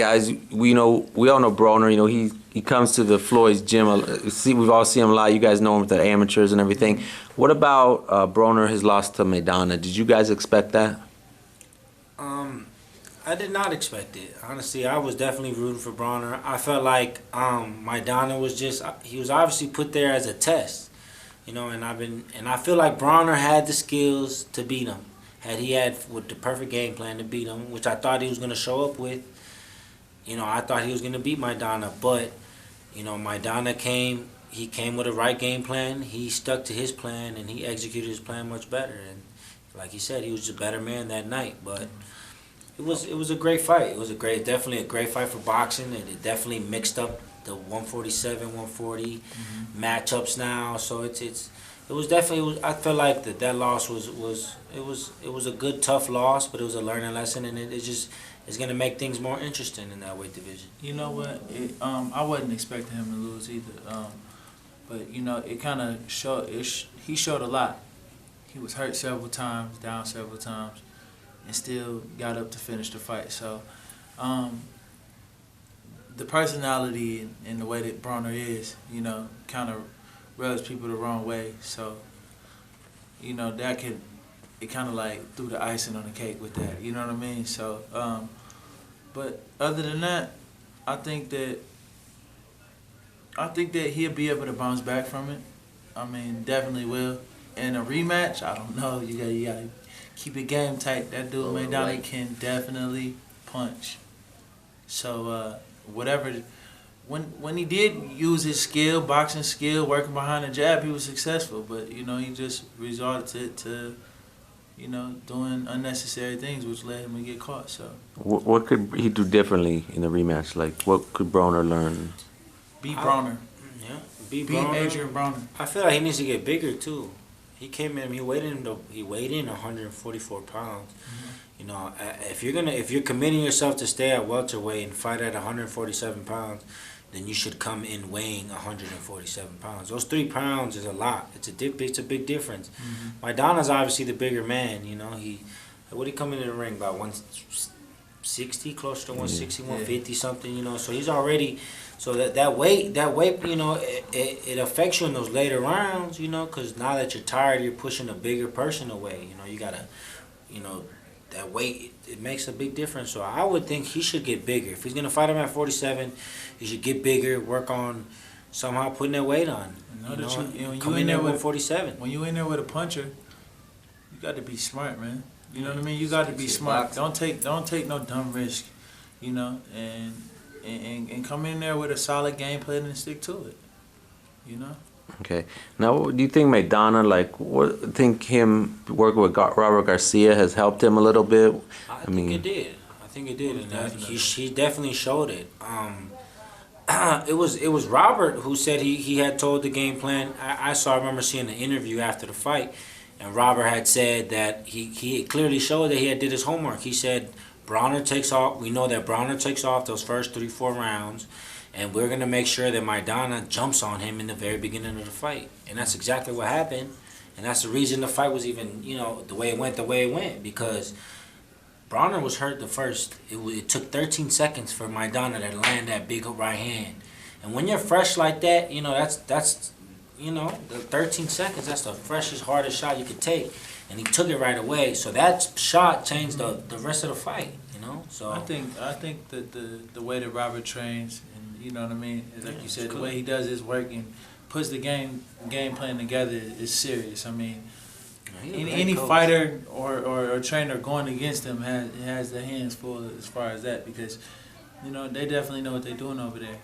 Guys, we all know Broner. He comes to the Floyd's gym. We've all seen him a lot. You guys know him with the amateurs and everything. What about Broner? His loss to Maidana. Did you guys expect that? I did not expect it. Honestly, I was definitely rooting for Broner. I felt like Maidana was he was obviously put there as a test, and I feel like Broner had the skills to beat him. He had with the perfect game plan to beat him, which I thought he was going to show up with. I thought he was going to beat Maidana, but Maidana came. He came with the right game plan. He stuck to his plan, and he executed his plan much better. And like he said, he was a better man that night. But it was a great fight. It was definitely a great fight for boxing, and it definitely mixed up the 147, 140 matchups now. So it was definitely. I feel like that loss was a good tough loss, but it was a learning lesson, and it's gonna make things more interesting in that weight division. You know what? I wasn't expecting him to lose either. But it kind of showed. He showed a lot. He was hurt several times, down several times, and still got up to finish the fight. So, the personality and the way that Broner is, kind of rubs people the wrong way. So, it kind of like threw the icing on the cake with that. You know what I mean? So, but other than that, I think that he'll be able to bounce back from it. I mean, definitely will. In a rematch, I don't know. You gotta keep it game tight. That dude Maidana can definitely punch. So whatever. When he did use his skill, boxing skill, working behind the jab, he was successful. But he just resorted to doing unnecessary things, which led him to get caught. So What could he do differently in the rematch? Like, what could Broner learn? beat Broner. Yeah, Beat Broner. Adrien Broner. I feel like he needs to get bigger too. He came in. He weighed in 144 pounds. If you're committing yourself to stay at welterweight and fight at 147 pounds, then you should come in weighing 147 pounds. Those 3 pounds is a lot. It's a big difference. Maidana's obviously the bigger man. What did he come into the ring about 160, close to 160, 150 something. So he's already. So that weight, it affects you in those later rounds, because now that you're tired, you're pushing a bigger person away. You gotta, that weight, it makes a big difference. So I would think he should get bigger. If he's gonna fight him at 47, he should get bigger, work on somehow putting that weight on. Come in there with 147. When you in there with a puncher, you got to be smart, man. You know what I mean? You got to be smart. Don't take no dumb risk, and come in there with a solid game plan and stick to it. Okay. Now, do you think Maidana, think him working with Robert Garcia has helped him a little bit? I think it did. And he definitely showed it. It was Robert who said he had told the game plan. I remember seeing the interview after the fight, and Robert had said that he clearly showed that he had did his homework. He said Broner takes off. We know that Broner takes off those first 3-4 rounds, and we're gonna make sure that Maidana jumps on him in the very beginning of the fight. And that's exactly what happened. And that's the reason the fight was even the way it went because Broner was hurt the first. It took 13 seconds for Maidana to land that big right hand. And when you're fresh like that, that's the 13 seconds. That's the freshest, hardest shot you could take. And he took it right away. So that shot changed the rest of the fight. So I think that the way that Robert trains, and you know what I mean, like you said, the way he does his work and puts the game plan together is serious. I mean, any fighter or trainer going against him has their hands full as far as that, because they definitely know what they're doing over there.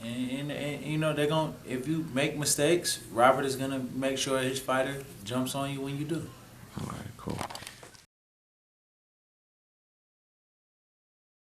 And they're going, if you make mistakes, Robert is gonna make sure his fighter jumps on you when you do. All right, cool.